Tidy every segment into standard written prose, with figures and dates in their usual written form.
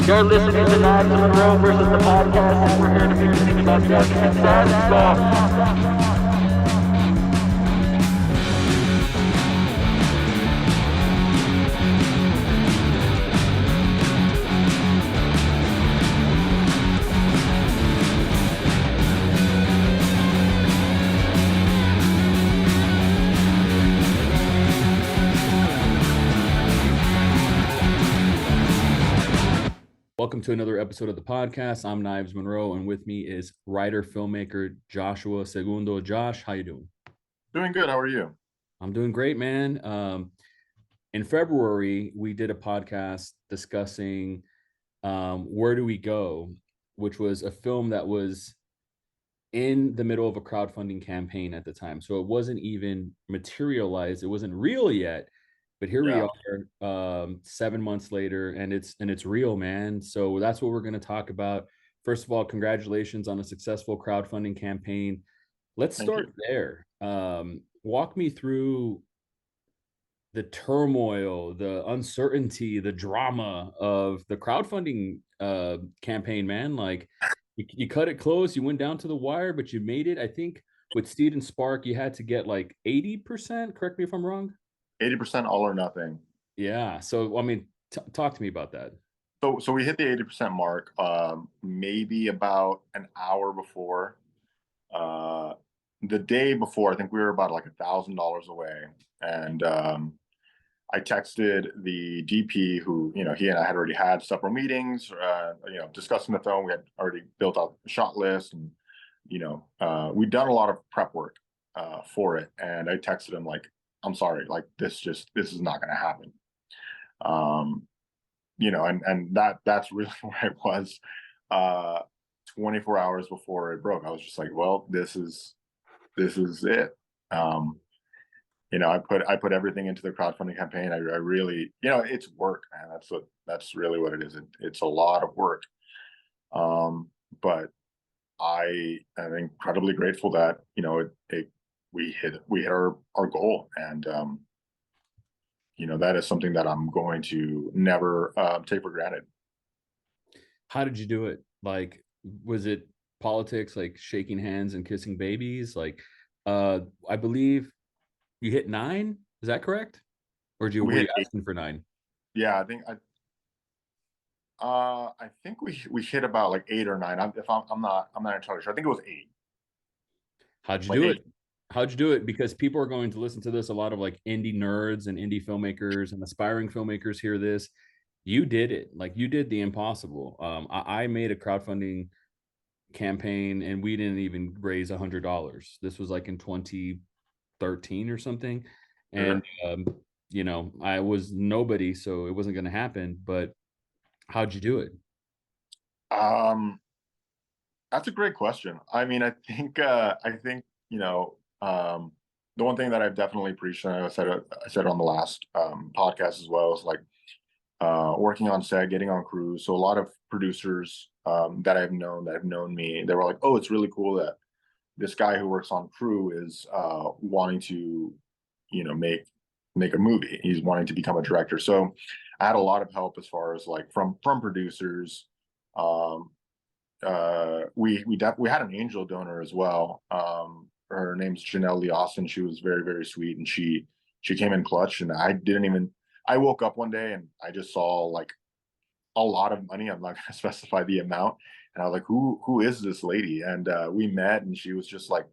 You're listening to Knives in Monroe versus the podcast, and we're here to make things about justice and sad stuff. Welcome to another episode of the podcast. I'm Knives Monroe, and with me is writer filmmaker Joshua Segundo. Josh, how you doing? Doing good. How are you? I'm doing great, man. In February, we did a podcast discussing Where Do We Go, which was a film that was in the middle of a crowdfunding campaign at the time. So it wasn't even materialized. It wasn't real yet. But here we are, 7 months later, and it's real, man. So that's what we're going to talk about. First of all, congratulations on a successful crowdfunding campaign. Let's start there. Walk me through the turmoil, the uncertainty, the drama of the crowdfunding campaign, man. Like you cut it close, you went down to the wire, but you made it. I think with Steed and Spark, you had to get like 80%. Correct me if I'm wrong. 80% all or nothing. Yeah. So, I mean, talk to me about that. So we hit the 80% mark, maybe about an hour before. The day before, I think we were about like $1,000 away. And I texted the DP who, he and I had already had several meetings, discussing the film. We had already built out a shot list and, we'd done a lot of prep work for it. And I texted him like, I'm sorry, like this is not going to happen. And that's really where I was 24 hours before it broke. I was just like, well, this is it. I put everything into the crowdfunding campaign. I really, it's work, man. That's really what it is. It's a lot of work. But I am incredibly grateful that, we hit our goal. And, that is something that I'm going to never take for granted. How did you do it? Like, was it politics, like shaking hands and kissing babies? Like, I believe you hit 9. Is that correct? Or were you asking for 9? Yeah, I think we hit about like 8 or 9. I'm not entirely sure. I think it was 8. How'd you do it? How'd you do it? Because people are going to listen to this. A lot of like indie nerds and indie filmmakers and aspiring filmmakers hear this. You did it. Like you did the impossible. I made a crowdfunding campaign and we didn't even raise $100. This was like in 2013 or something. And, I was nobody, so it wasn't going to happen. But how'd you do it? That's a great question. I mean, I think, the one thing that I've definitely preached, and I said it on the last podcast as well, is like working on set, getting on crews. So a lot of producers that have known me, they were like, "Oh, it's really cool that this guy who works on crew is wanting to, make a movie. He's wanting to become a director." So I had a lot of help as far as like from producers. We had an angel donor as well. Her name's Janelle Lee Austin. She was very, very sweet, and she came in clutch. And I woke up one day and I just saw like a lot of money. I'm not going to specify the amount. And I was like, who is this lady? And we met, and she was just like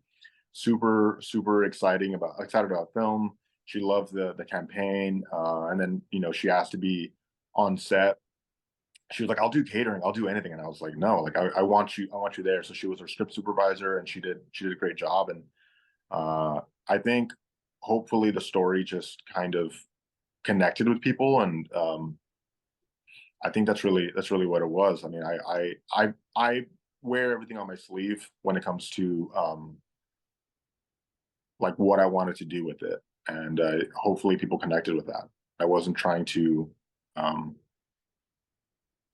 super, super excited about film. She loved the campaign. And then, she asked to be on set. She was like, "I'll do catering, I'll do anything." And I was like, "No, like I want you there." So she was her script supervisor, and she did a great job. And I think hopefully the story just kind of connected with people. And I think that's really what it was. I mean, I wear everything on my sleeve when it comes to like what I wanted to do with it. And hopefully people connected with that. I wasn't trying to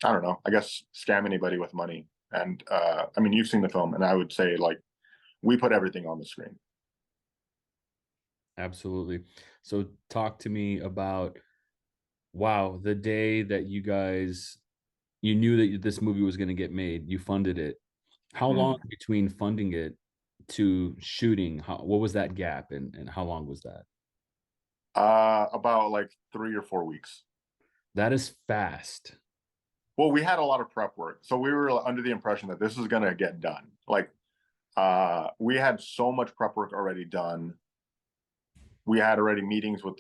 I don't know, I guess scam anybody with money. And I mean, you've seen the film, and I would say like we put everything on the screen. Absolutely. So talk to me about, wow, the day that you guys you knew that this movie was going to get made. You funded it. How long Mm. between funding it to shooting? What was that gap, and how long was that? About like 3 or 4 weeks. That is fast. Well, we had a lot of prep work, so we were under the impression that this was gonna get done. Like, we had so much prep work already done. We had already meetings with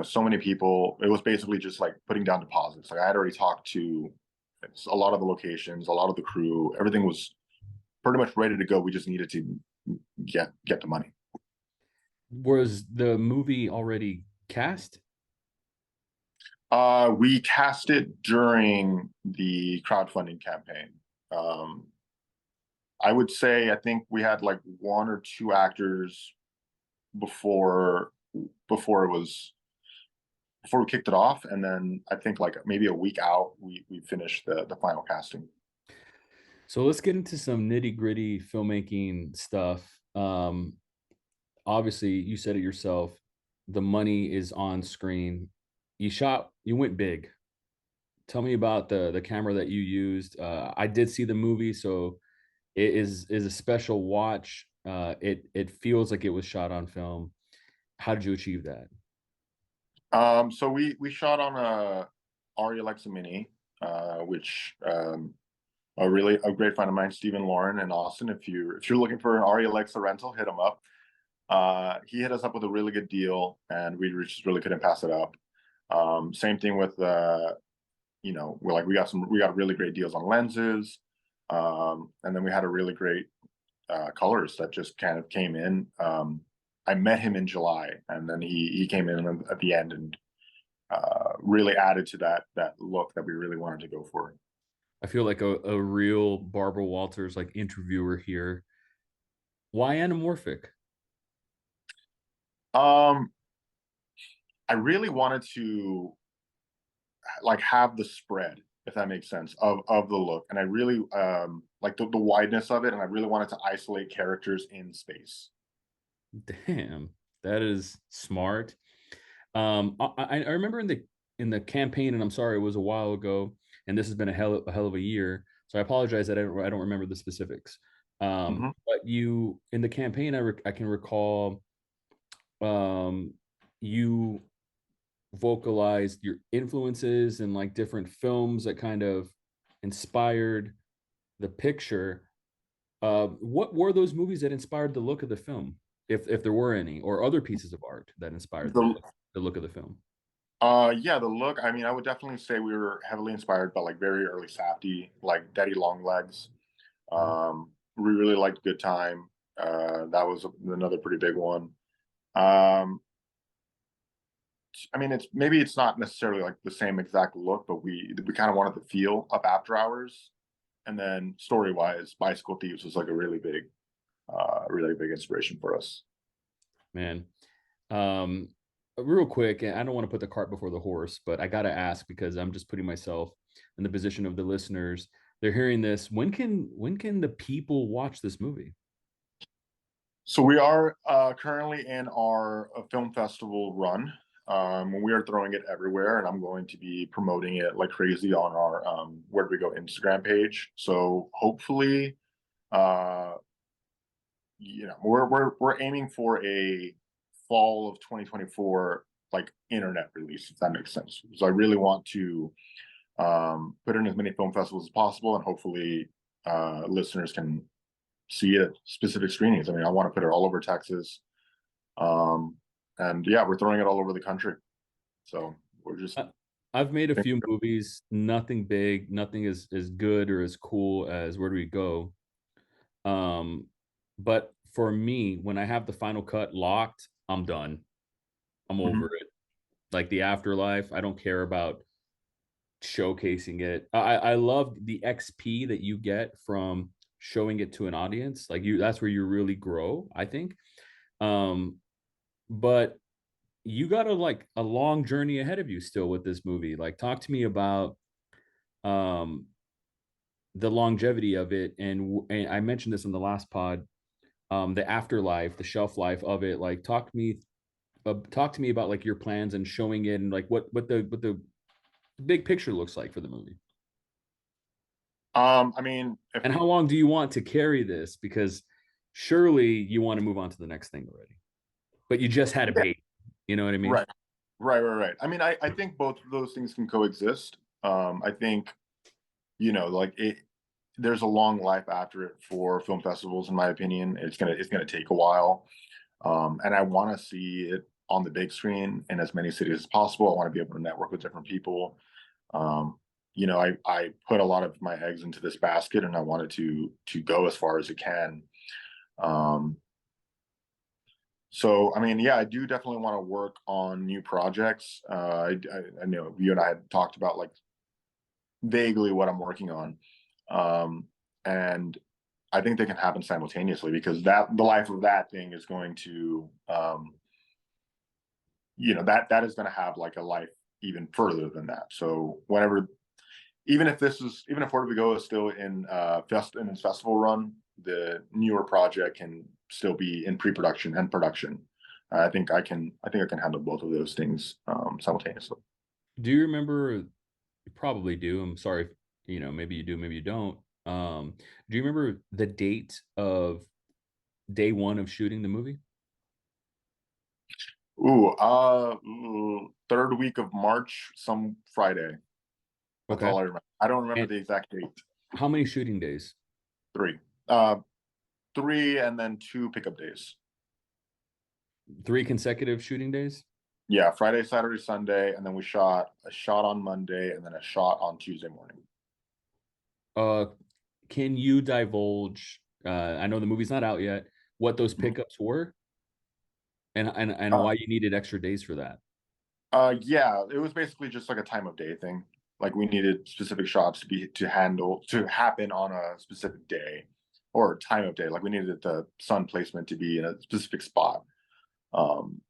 so many people. It was basically just like putting down deposits. Like I had already talked to a lot of the locations, a lot of the crew. Everything was pretty much ready to go. We just needed to get the money. Was the movie already cast? We cast it during the crowdfunding campaign. Um, I would say I think we had like 1 or 2 actors before before it was before we kicked it off, and then I think like maybe a week out we finished the final casting. So let's get into some nitty gritty filmmaking stuff. Obviously, you said it yourself. The money is on screen. You went big. Tell me about the camera that you used. I did see the movie, so it is a special watch. It feels like it was shot on film. How did you achieve that? So we shot on a Arri Alexa Mini, which a great friend of mine, Stephen Lauren in Austin. If you're looking for an Arri Alexa rental, hit him up. He hit us up with a really good deal, and we just really couldn't pass it up. Same thing with we got really great deals on lenses, and then we had a really great colorist that just kind of came in. I met him in July, and then he came in at the end and really added to that look that we really wanted to go for. I feel like a real Barbara Walters like interviewer here. Why anamorphic? Um, I really wanted to like have the spread, if that makes sense, of the look, and I really like the wideness of it, and I really wanted to isolate characters in space. Damn, that is smart. I remember in the campaign, and I'm sorry, it was a while ago, and this has been a hell of a year. So I apologize that I don't remember the specifics. Mhm. But you in the campaign, I can recall you vocalized your influences and like different films that kind of inspired the picture. What were those movies that inspired the look of the film, if there were any, or other pieces of art that inspired The the look of the film? yeah, the look. I mean, I would definitely say we were heavily inspired by like very early Safdie, like Daddy Longlegs. We really liked Good Time. That was another pretty big one. Um, I mean, it's not necessarily like the same exact look, but we kind of wanted the feel of After Hours, and then story wise, Bicycle Thieves was like a really big inspiration for us. Man, um, real quick, and I don't want to put the cart before the horse, but I gotta ask because I'm just putting myself in the position of the listeners. They're hearing this. When can the people watch this movie? So we are currently in our film festival run. We are throwing it everywhere, and I'm going to be promoting it like crazy on our Where Do We Go Instagram page. So hopefully, uh, we're aiming for a fall of 2024 like internet release, if that makes sense. So I really want to put in as many film festivals as possible, and hopefully, listeners can see it at specific screenings. I mean, I want to put it all over Texas. And yeah, we're throwing it all over the country. So we're just I've made a few movies, nothing big, nothing as good or as cool as Where Do We Go. Um, but for me, when I have the final cut locked, I'm done. I'm over Mhm. it. Like the afterlife, I don't care about showcasing it. I love the XP that you get from showing it to an audience. Like that's where you really grow, I think. Um, but you got like a long journey ahead of you still with this movie. Like talk to me about um the longevity of it, and I mentioned this in the last pod, the afterlife, the shelf life of it. Like talk to me about like your plans and showing it, and like what the big picture looks like for the movie. I mean, if And how long do you want to carry this? Because surely you want to move on to the next thing already, but you just had a yeah, baby. You know what I mean? right, right. I mean, I think both of those things can coexist. I think, like there's a long life after it for film festivals, in my opinion. It's gonna take a while. And I want to see it on the big screen in as many cities as possible. I want to be able to network with different people. Um, I put a lot of my eggs into this basket, and I wanted to go as far as it can. Um, so, I mean, yeah, I do definitely want to work on new projects. I know you and I had talked about like vaguely what I'm working on, um, and I think they can happen simultaneously because the life of that thing is going to that is going to have like a life even further than that. So whenever, even if Where Do We Go is still in its festival run, the newer project can still be in pre-production and production. I think I can handle both of those things simultaneously. Do you remember? You probably do. I'm sorry, maybe you do, maybe you don't. Do you remember the date of day one of shooting the movie? Third week of March, some Friday. That's Okay. all I remember. I don't remember And the exact date. how many shooting days? Three. Uh, three and then two pickup days. 3 consecutive shooting days? Yeah, Friday, Saturday, Sunday, and then we shot a shot on Monday and then a shot on Tuesday morning. Uh, can you divulge? I know the movie's not out yet. What those Mhm. pickups were, and Uh, why you needed extra days for that? yeah, it was basically just like a time of day thing. Like we needed specific shots to happen on a specific day or time of day. Like we needed the sun placement to be in a specific spot. Um,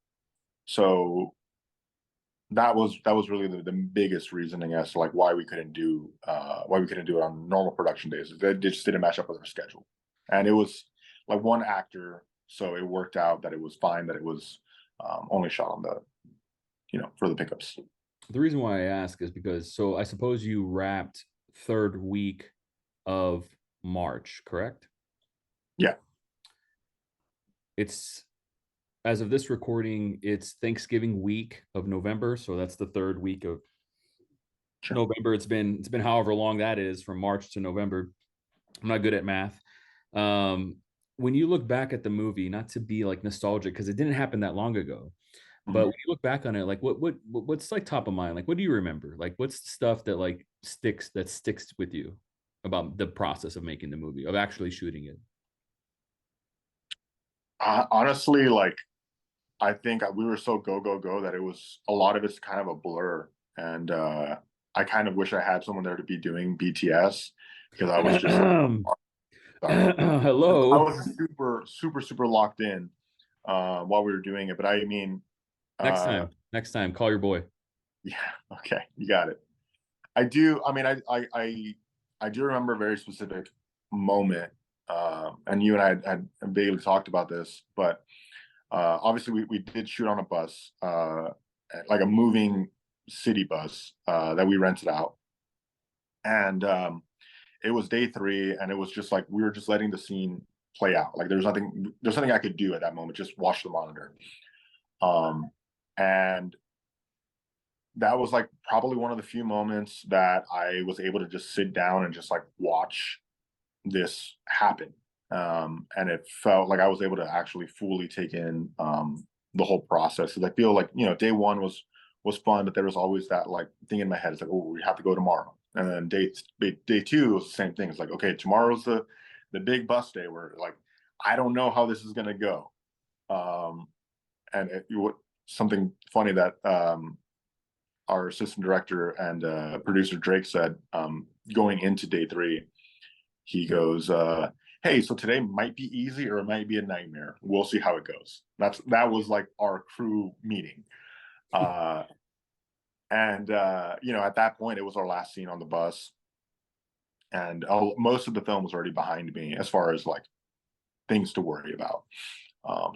so that was really the biggest reasoning as to like why we couldn't do it on normal production days. It just didn't match up with our schedule, and it was like one actor, so it worked out that it was fine that it was only shot on the for the pickups. The reason why I ask is because so I suppose you wrapped third week of March, correct? Yeah. It's as of this recording, it's Thanksgiving week of November, so that's the third week of Sure. November. It's been however long that is from March to November. I'm not good at math. Um, when you look back at the movie, not to be like nostalgic because it didn't happen that long ago, but Mhm. when you look back on it, like what's like top of mind? Like what do you remember? Like what's stuff that like sticks with you about the process of making the movie, of actually shooting it? Honestly, like I think we were so go go go that it was a lot of it's kind of a blur, and I kind of wish I had someone there to be doing BTS because I was just sorry. I Hello. was super locked in while we were doing it. But I mean, Next uh, time. Next time, call your boy. yeah, okay, you got it. I do. I mean, I do remember a very specific moment, and you and I had vaguely talked about this, but obviously we did shoot on a bus, like a moving city bus that we rented out, and it was day three, and it was just like we were just letting the scene play out. Like there's nothing I could do at that moment, just watch the monitor. Um, and that was like probably one of the few moments that I was able to just sit down and just like watch this happen. And it felt like I was able to actually fully take in the whole process. Because I feel like day one was fun, but there was always that like thing in my head. It's like, oh, we have to go tomorrow. And then day two was the same thing. It's like, okay, tomorrow's the big bus day where like I don't know how this is gonna go. Um, and something funny that our assistant director and producer Drake said going into day three, he goes, "Hey, so today might be easy or it might be a nightmare. We'll see how it goes." That was like our crew meeting, uh, and at that point, it was our last scene on the bus, and most of the film was already behind me as far as like things to worry about.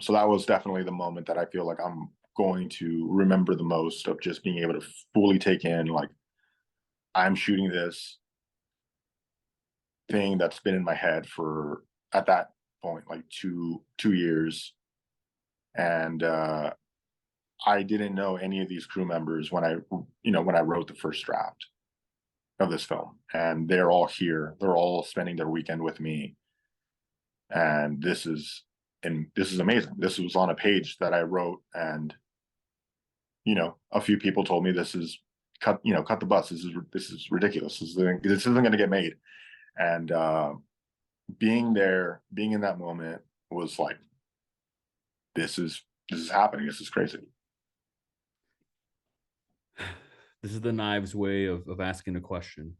So that was definitely the moment that I feel like I'm going to remember the most of just being able to fully take in like I'm shooting this thing that's been in my head for, at that point, like two years. And I didn't know any of these crew members when I wrote the first draft of this film, and they're all here. They're all spending their weekend with me, and this is amazing. This was on a page that I wrote, and a few people told me this is cut the bus. This is ridiculous. This isn't going to get made. And being there, being in that moment was like, this is happening. This is crazy. This is the Knives way of asking a question.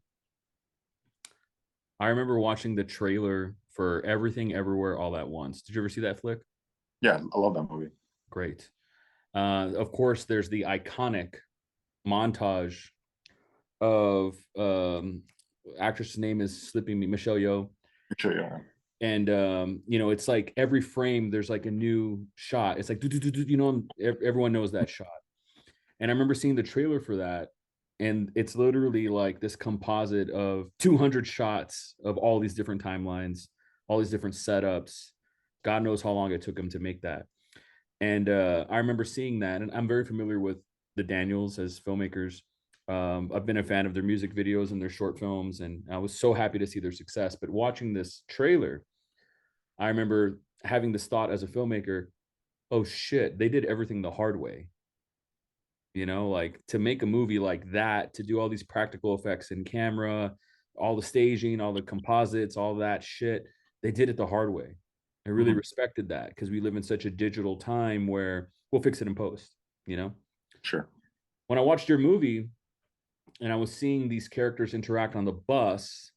I remember watching the trailer for Everything Everywhere All at Once. Did you ever see that flick? Yeah, I love that movie. Great. Of course, there's the iconic montage of actress' name is slipping me, Michelle Yeoh. Sure, yeah. And it's like every frame there's like a new shot. It's like everyone knows that shot. And I remember seeing the trailer for that, and it's literally like this composite of 200 shots of all these different timelines, all these different setups. God knows how long it took him to make that. And I remember seeing that, and I'm very familiar with the Daniels as filmmakers. I've been a fan of their music videos and their short films, and I was so happy to see their success. But watching this trailer, I remember having this thought as a filmmaker, oh shit, they did everything the hard way. Like to make a movie like that, to do all these practical effects in camera, all the staging, all the composites, all that shit, they did it the hard way. I really respected that, because we live in such a digital time where we'll fix it in post, Sure. When I watched your movie and I was seeing these characters interact on the bus,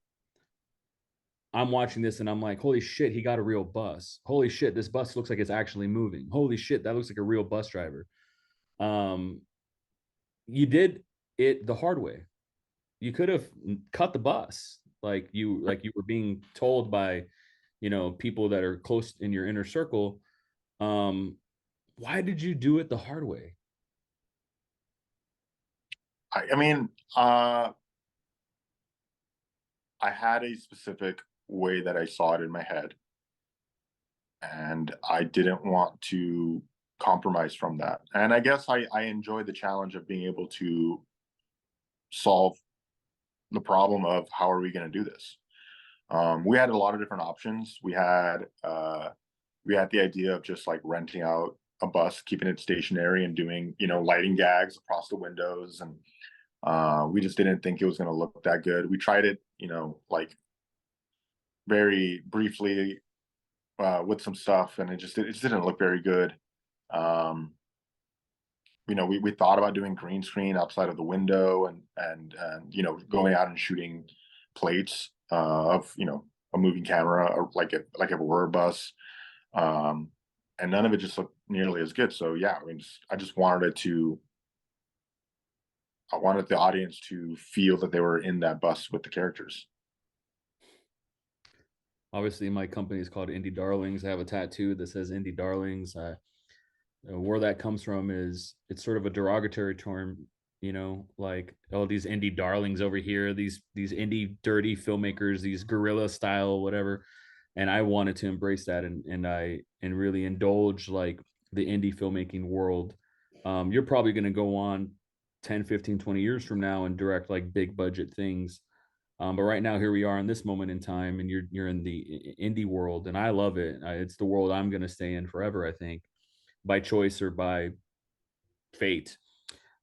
I'm watching this and I'm like, holy shit, he got a real bus. Holy shit, this bus looks like it's actually moving. Holy shit, that looks like a real bus driver. You did it the hard way. You could have cut the bus like you were being told by people that are close in your inner circle. Why did you do it the hard way? I mean, I had a specific way that I saw it in my head, and I didn't want to compromise from that. And I guess I enjoy the challenge of being able to solve the problem of how are we going to do this. We had a lot of different options. We had the idea of just like renting out a bus, keeping it stationary, and doing lighting gags across the windows, and we just didn't think it was going to look that good. We tried it, like very briefly with some stuff, and it just didn't look very good. We thought about doing green screen outside of the window, and going out and shooting plates of a moving camera, or like if it were a bus, and none of it just looked nearly as good. So yeah, I mean, I wanted the audience to feel that they were in that bus with the characters. Obviously, my company is called Indie Darlings. I have a tattoo that says Indie Darlings. Where that comes from is it's sort of a derogatory term, like, oh, these indie darlings over here, these indie dirty filmmakers, these guerrilla style whatever. And I wanted to embrace that and really indulge like the indie filmmaking world. You're probably going to go on 10, 15, 20 years from now and direct like big budget things. But right now, here we are in this moment in time, and you're in the indie world, and I love it. It's the world I'm going to stay in forever, I think, by choice or by fate.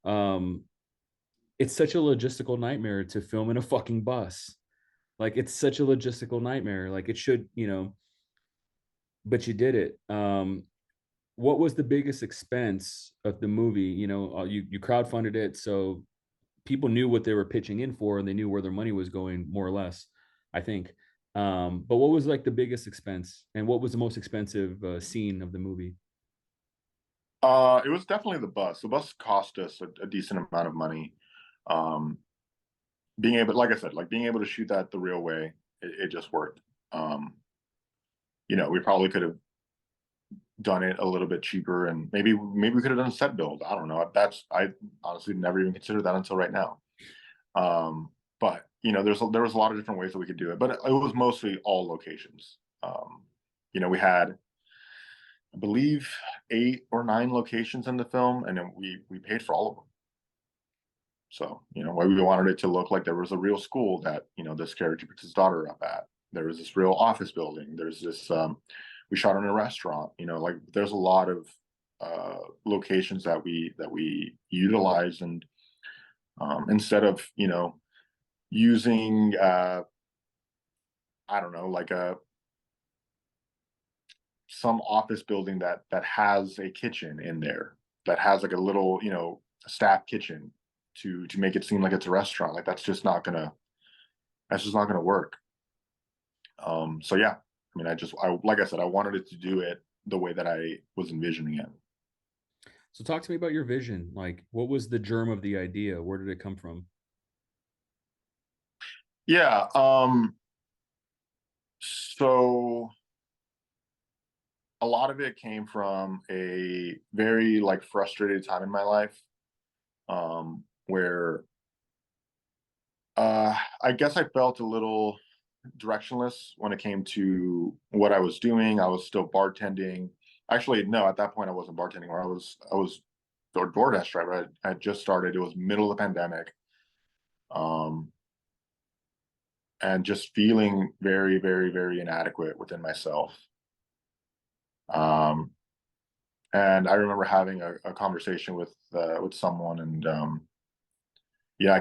It's such a logistical nightmare to film in a fucking bus. Like, it's such a logistical nightmare. Like, it should, but you did it. What was the biggest expense of the movie? You crowdfunded it, so people knew what they were pitching in for, and they knew where their money was going, more or less, I think. But what was like the biggest expense, and what was the most expensive scene of the movie? It was definitely the bus. The bus cost us a decent amount of money. Being able, like I said, like being able to shoot that the real way, it just worked. We probably could have done it a little bit cheaper, and maybe we could have done a set build. I don't know. I honestly never even considered that until right now. But there was a lot of different ways that we could do it, but it was mostly all locations. We had, I believe, 8 or 9 locations in the film, and then we paid for all of them. So, we wanted it to look like there was a real school that, this character puts his daughter up at. There was this real office building. There's this, we shot in a restaurant, like there's a lot of locations that we utilized. And instead of, using, I don't know, like some office building that has a kitchen in there, that has like a little, staff kitchen to make it seem like it's a restaurant. Like that's just not gonna work. So yeah, I mean, like I said, I wanted it to do it the way that I was envisioning it. So talk to me about your vision. Like, what was the germ of the idea? Where did it come from? Yeah. So a lot of it came from a very like frustrated time in my life, where I guess I felt a little directionless when it came to what I was doing. I was still bartending. Actually, no, at that point I wasn't bartending. Or I was the DoorDash driver. I had just started. It was middle of the pandemic, and just feeling very, very, very inadequate within myself. And I remember having a conversation with someone, and yeah,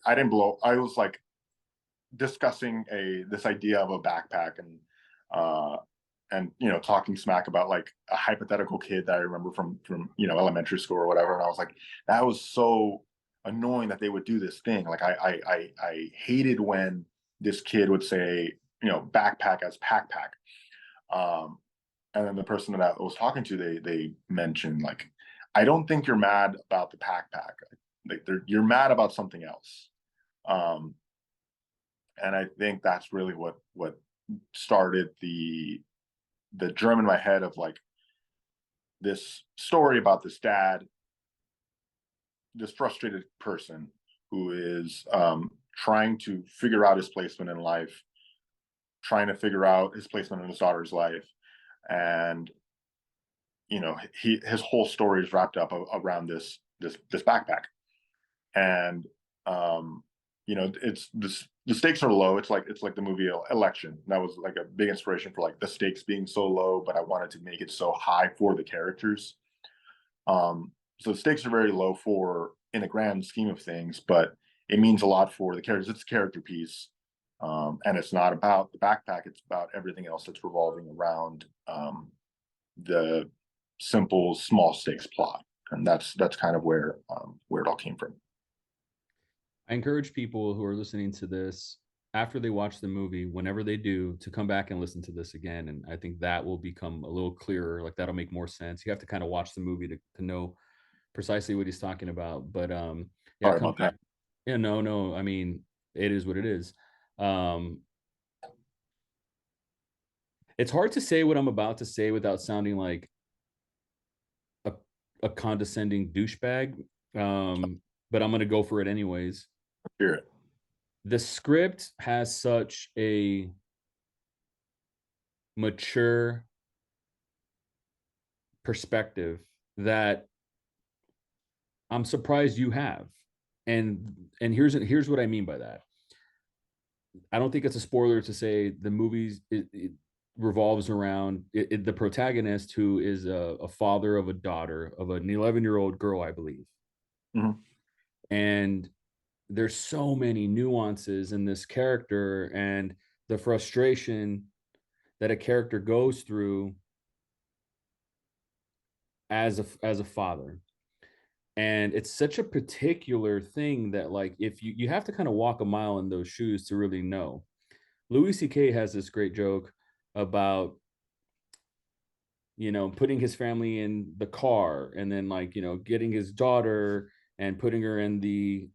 I didn't blow. I was like discussing this idea of a backpack, and talking smack about like a hypothetical kid that I remember from elementary school or whatever. And I was like, that was so annoying that they would do this thing. Like I hated when this kid would say, backpack as pack. And then the person that I was talking to, they mentioned like, I don't think you're mad about the pack. Like you're mad about something else. And I think that's really what started the germ in my head of like this story about this dad, this frustrated person who is trying to figure out his placement in life, trying to figure out his placement in his daughter's life. And his whole story is wrapped up around this backpack. And it's this, the stakes are low. It's like the movie Election. That was like a big inspiration for like the stakes being so low, but I wanted to make it so high for the characters. So the stakes are very low in the grand scheme of things, but it means a lot for the characters. It's a character piece. And it's not about the backpack. It's about everything else that's revolving around the simple, small stakes plot. And that's kind of where it all came from. I encourage people who are listening to this after they watch the movie, whenever they do, to come back and listen to this again. And I think that will become a little clearer. Like that'll make more sense. You have to kind of watch the movie to know precisely what he's talking about. But yeah, sorry about that. Yeah, no. I mean, it is what it is. It's hard to say what I'm about to say without sounding like a condescending douchebag. But I'm going to go for it anyways. Hear it. The script has such a mature perspective that I'm surprised you have. And here's what I mean by that. I don't think it's a spoiler to say the movies it revolves around the protagonist, who is a father of a daughter of an 11-year-old girl, I believe. Mm-hmm. And there's so many nuances in this character and the frustration that a character goes through as a father. And it's such a particular thing that like if you have to kind of walk a mile in those shoes to really know. Louis C.K. has this great joke about putting his family in the car and then like getting his daughter and putting her in the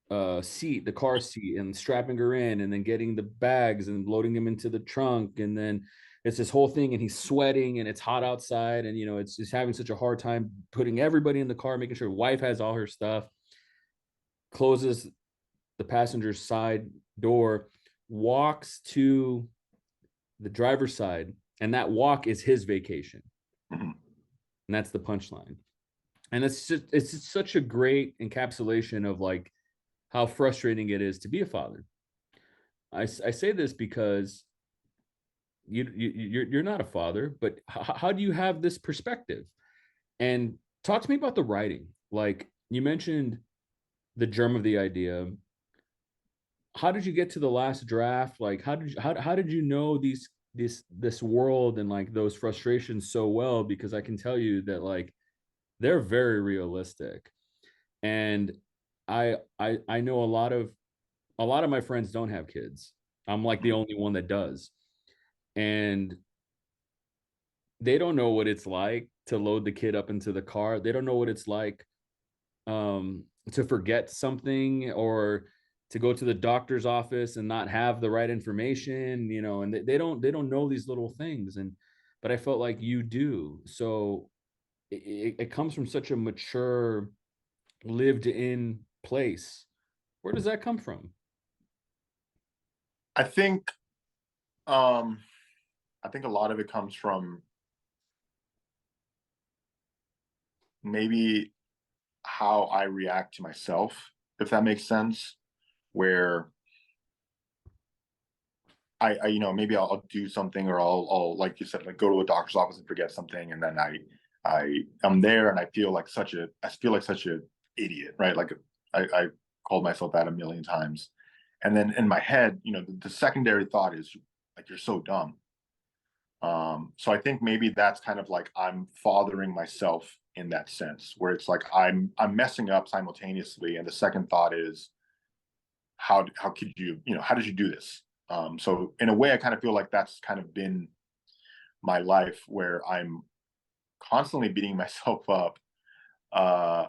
car seat, and strapping her in, and then getting the bags and loading them into the trunk, and then it's this whole thing, and he's sweating and it's hot outside, and it's having such a hard time putting everybody in the car, making sure wife has all her stuff, closes the passenger side door, walks to the driver's side, and that walk is his vacation. Mhm. And that's the punchline. And it's just such a great encapsulation of like how frustrating it is to be a father. I say this because you're not a father, but how do you have this perspective? And talk to me about the writing. Like you mentioned the germ of the idea. How did you get to the last draft? Like how did you know this world and like those frustrations so well? Because I can tell you that like they're very realistic. And I know a lot of my friends don't have kids. I'm like the only one that does. And they don't know what it's like to load the kid up into the car. They don't know what it's like to forget something or to go to the doctor's office and not have the right information, you know, and they don't know these little things. And but I felt like you do. So it comes from such a mature, lived in place. Where does that come from? I think um I think a lot of it comes from maybe how I react to myself, if that makes sense. Where you know, maybe I'll do something, or I'll like you said, like go to a doctor's office and forget something, and then I'm there and I feel like such a idiot, right? Like I called myself that a million times, and then in my head, you know, the secondary thought is like you're so dumb. So I think maybe that's kind of like I'm fathering myself in that sense, where it's like I'm messing up simultaneously, and the second thought is how could you, you know, how did you do this? So in a way, I kind of feel like that's kind of been my life, where I'm constantly beating myself up. Uh,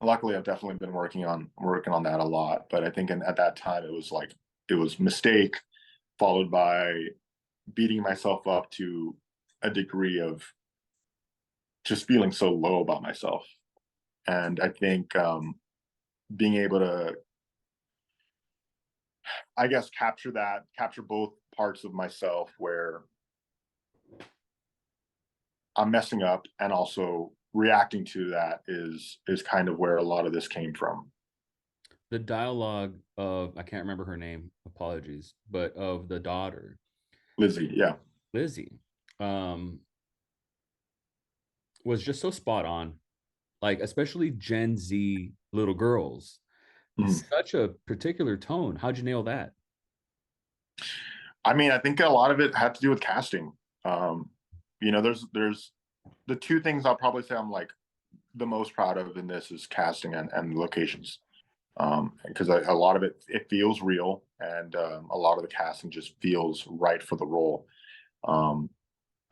Luckily, I've definitely been working on that a lot. But I think at that time, it was like it was mistake followed by beating myself up to a degree of just feeling so low about myself. And I think being able to, I guess, capture both parts of myself, where I'm messing up and also reacting to that, is kind of where a lot of this came from. The dialogue of I can't remember her name, apologies, but of the daughter, Lizzie, yeah. Lizzie, um, was just so spot on. Like especially Gen Z little girls, Mhm. such a particular tone. How'd you nail that? I mean, I think a lot of it had to do with casting. Um, you know, there's the two things I'll probably say I'm like the most proud of in this is casting and locations. Because a lot of it feels real, and a lot of the casting just feels right for the role. Um,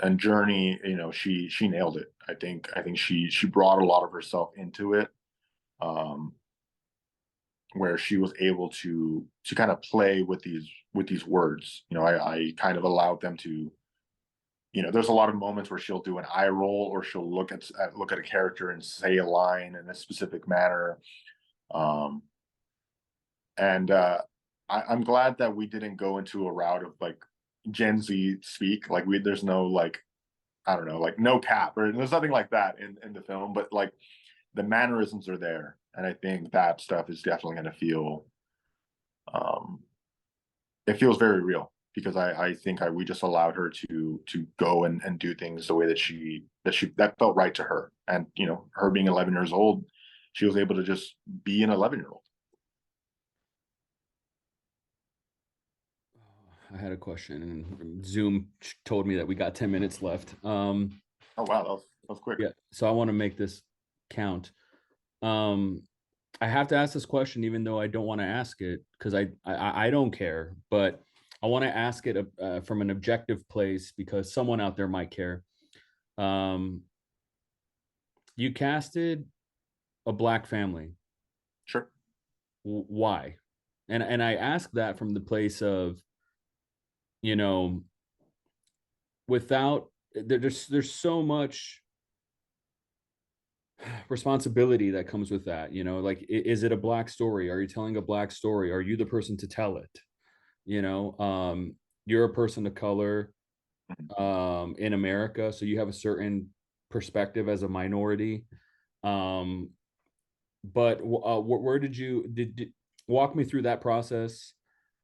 and Journey, you know, she nailed it. I think she brought a lot of herself into it, um, where she was able to kind of play with these words. You know, I kind of allowed them to. You know, there's a lot of moments where she'll do an eye roll, or she'll look at a character and say a line in a specific manner. Um, and I'm glad that we didn't go into a route of like Gen Z speak. Like there's no like, I don't know, like no cap, or there's nothing like that in the film. But like the mannerisms are there, and I think that stuff is definitely going to feel, um, it feels very real, because I think we just allowed her to go and do things the way that felt right to her. And you know, her being 11 years old, she was able to just be an 11-year-old. I had a question, and Zoom told me that we got 10 minutes left. Oh wow, that was quick. Yeah, so I want to make this count. Um, I have to ask this question, even though I don't want to ask it because I don't care, but I want to ask it from an objective place because someone out there might care. Um, you casted a black family. Sure. Why? And I ask that from the place of, you know, without there's so much responsibility that comes with that. Like, is it a black story? Are you telling a black story? Are you the person to tell it? you know um you're a person of color in America, so you have a certain perspective as a minority. um but where did walk me through that process.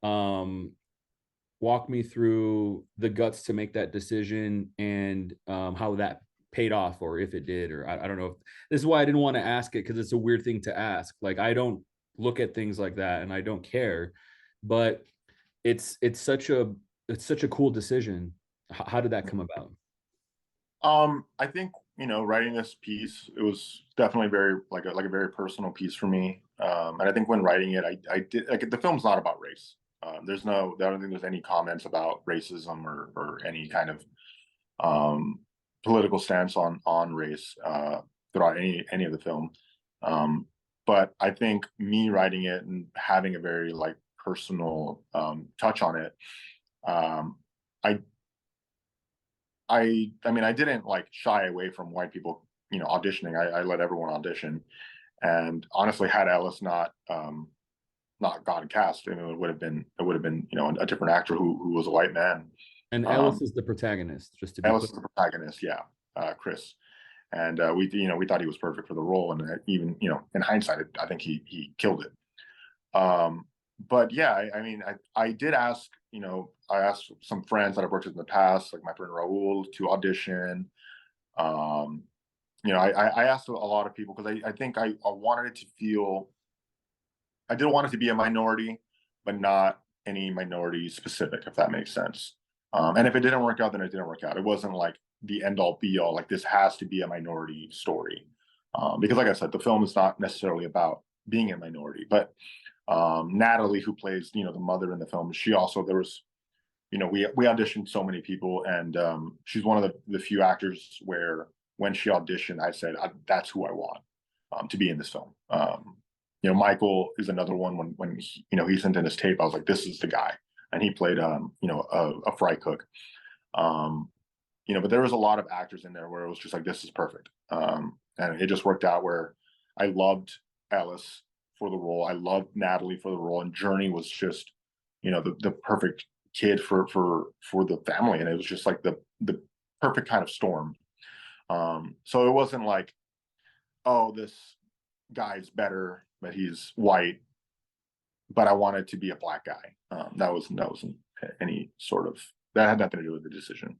um Walk me through the guts to make that decision, and how that paid off, or if it did, or I don't know if, this is why I didn't want to ask it, because it's a weird thing to ask. Like, I don't look at things like that, and I don't care, but it's such a cool decision. How did that come about? I think, writing this piece, it was definitely very like a very personal piece for me. And I think when writing it, I did, like, the film's not about race. I don't think there's any comments about racism or any kind of um, political stance on race throughout any of the film. Um, but I think me writing it and having a very like personal touch on it, um, I I mean, I didn't like shy away from white people, auditioning. I let everyone audition, and honestly, had Ellis not gotten cast, it would have been a different actor who was a white man. And Ellis Um, is the protagonist, just to be Ellis clear. is the protagonist, yeah, Chris, and we thought he was perfect for the role, and even in hindsight, I think he killed it. Um, but yeah, I mean, I did ask, I asked some friends that I've worked with in the past, like my friend Raul, to audition. Um, I asked a lot of people because I think I wanted it to feel, I didn't want it to be a minority, but not any minority specific, if that makes sense. And if it didn't work out, then it didn't work out. It wasn't like the end all be all, like this has to be a minority story. Because like I said, the film is not necessarily about being a minority, but Natalie, who plays, the mother in the film, she also, there was, we auditioned so many people, and she's one of the few actors where when she auditioned, I said, that's who I want to be in this film. Michael is another one. When he sent in his tape, I was like, this is the guy, and he played a fry cook. Um, but there was a lot of actors in there where it was just like, this is perfect, and it just worked out where I loved Ellis for the role, I loved Natalie for the role, and Journey was just the perfect kid for the family, and it was just like the perfect kind of storm. So it wasn't like, oh, this guy's better, but he's white, but I wanted to be a black guy. That wasn't any sort of, that had nothing to do with the decision.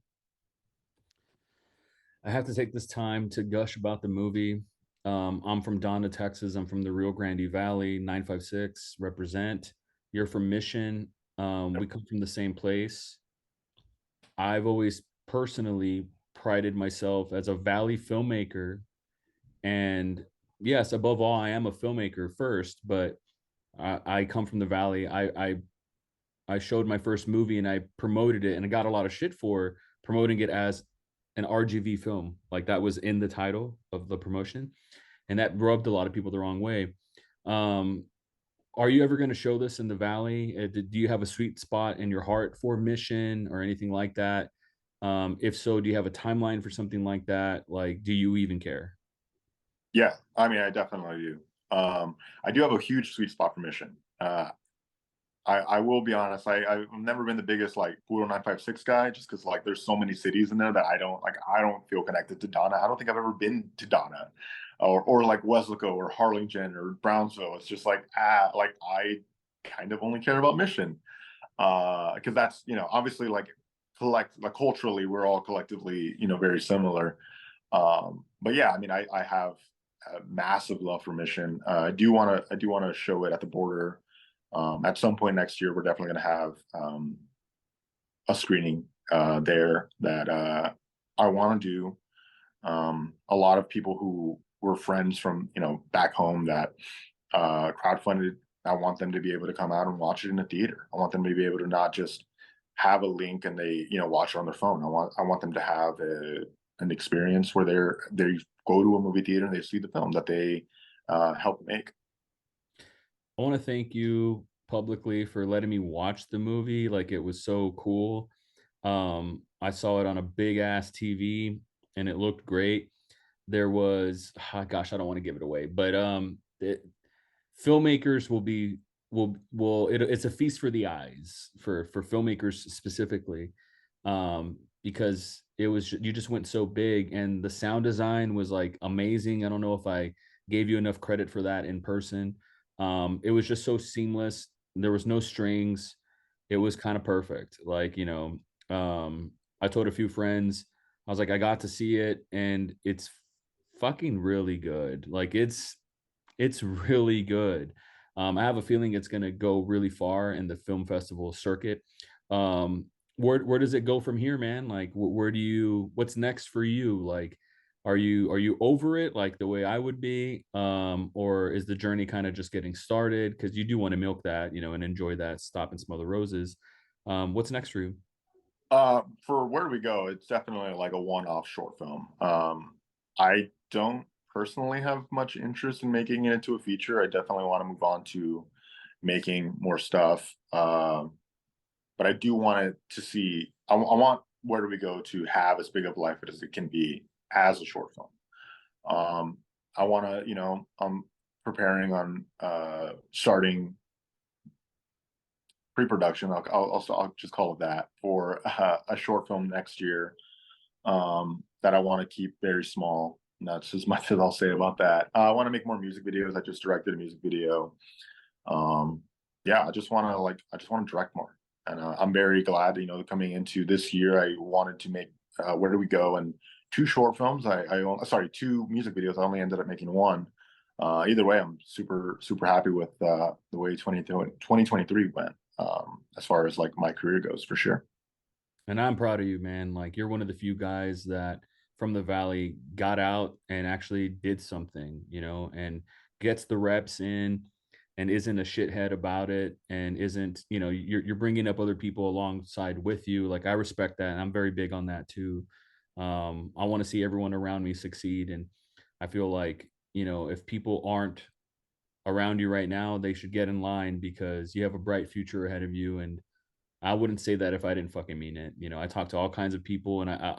I have to take this time to gush about the movie. I'm from Donna, Texas. I'm from the Rio Grande Valley, 956, represent. You're from Mission. We come from the same place. I've always personally prided myself as a Valley filmmaker. And yes, above all, I am a filmmaker first, but I come from the Valley. I showed my first movie and I promoted it, and I got a lot of shit for promoting it as an RGV film. Like, that was in the title of the promotion, and that rubbed a lot of people the wrong way. Um, are you ever going to show this in the Valley? Do you have a sweet spot in your heart for Mission or anything like that? If so, do you have a timeline for something like that? Like, do you even care? Yeah, I mean, I definitely do. I do have a huge sweet spot for Mission. I will be honest. I've never been the biggest like Puro 956 guy, just because like there's so many cities in there that I don't feel connected to Donna. I don't think I've ever been to Donna, or like Weslaco or Harlingen or Brownsville. It's just like like I kind of only care about Mission, because that's obviously like culturally we're all collectively very similar. But yeah, I mean I have a massive love for Mission. I do want to show it at the border. At some point next year, we're definitely going to have a screening there that I want to do. A lot of people who were friends from back home that crowdfunded, I want them to be able to come out and watch it in the theater. I want them to be able to not just have a link and they watch it on their phone. I want them to have an experience where they go to a movie theater and they see the film that they helped make. I want to thank you publicly for letting me watch the movie. Like, it was so cool. I saw it on a big ass TV and it looked great. there was, gosh, I don't want to give it away, but filmmakers it's a feast for the eyes for filmmakers specifically, because you just went so big, and the sound design was like amazing. I don't know if I gave you enough credit for that in person. It was just so seamless. There was no strings. It was kind of perfect. Like, I told a few friends, I was like, I got to see it, and it's fucking really good. Like, it's really good. I have a feeling it's going to go really far in the film festival circuit. Where does it go from here, man? Like, what's next for you? Like, are you over it, like the way I would be, or is the journey kind of just getting started? Because you do want to milk that, and enjoy that, stop and smell the roses. What's next for you? For Where Do We Go, it's definitely like a one-off short film. I don't personally have much interest in making it into a feature. I definitely want to move on to making more stuff. But I do want it to see. I want Where Do We Go to have as big of a life as it can be as a short film. I want to, I'm preparing on starting pre-production. I'll just call it that, for a short film next year, that I want to keep very small. And that's as much as I'll say about that. I want to make more music videos. I just directed a music video. Yeah, I just want to direct more. And I'm very glad, coming into this year, I wanted to make Where Do We Go and two short films. Two music videos. I only ended up making one. Either way, I'm super, super happy with the way 2023 went, as far as like my career goes, for sure. And I'm proud of you, man. Like, you're one of the few guys that from the Valley got out and actually did something, and gets the reps in, and isn't a shithead about it, and isn't, you're bringing up other people alongside with you. Like, I respect that. And I'm very big on that too. I want to see everyone around me succeed. And I feel like, if people aren't around you right now, they should get in line, because you have a bright future ahead of you. And I wouldn't say that if I didn't fucking mean it. I talk to all kinds of people, and I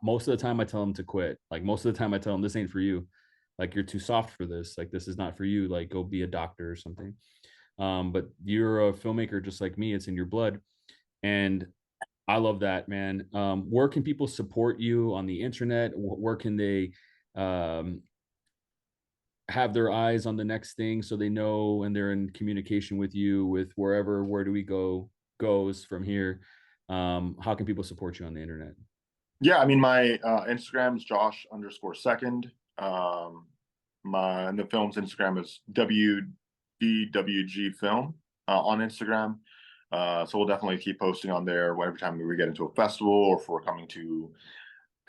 most of the time I tell them to quit. Like, most of the time I tell them, this ain't for you. Like, you're too soft for this. Like, this is not for you. Like, go be a doctor or something. But you're a filmmaker just like me. It's in your blood. And I love that, man. Where can people support you on the internet? Where can they um, have their eyes on the next thing, so they know, and they're in communication with you with Where Do We Go goes from here? How can people support you on the internet? Yeah, I mean, my Instagram is Josh_second. And the film's Instagram is WDWG Film on Instagram. So we'll definitely keep posting on there every time we get into a festival, or if we're coming to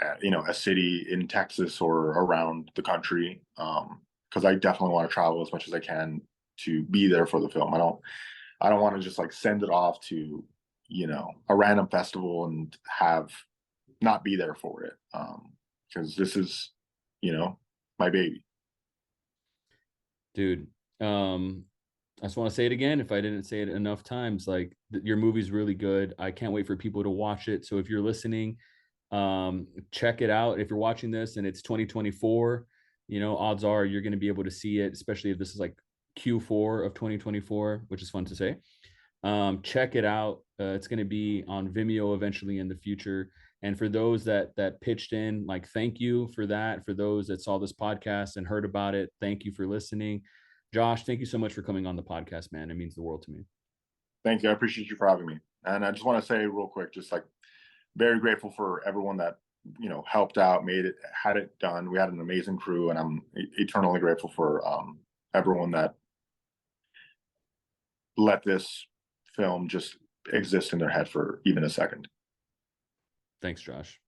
a city in Texas or around the country. Because I definitely want to travel as much as I can to be there for the film. I don't want to just like send it off to a random festival and have not be there for it, because this is my baby. Dude, I just want to say it again, if I didn't say it enough times. Like, your movie's really good. I can't wait for people to watch it. So if you're listening, check it out. If you're watching this and it's 2024, odds are you're going to be able to see it, especially if this is like Q4 of 2024, which is fun to say. Check it out. It's going to be on Vimeo eventually in the future. And for those that pitched in, like, thank you for that. For those that saw this podcast and heard about it, thank you for listening. Josh, thank you so much for coming on the podcast, man. It means the world to me. Thank you. I appreciate you for having me. And I just want to say real quick, just like, very grateful for everyone that helped out, made it, had it done. We had an amazing crew, and I'm eternally grateful for everyone that let this film just exist in their head for even a second. Thanks, Josh.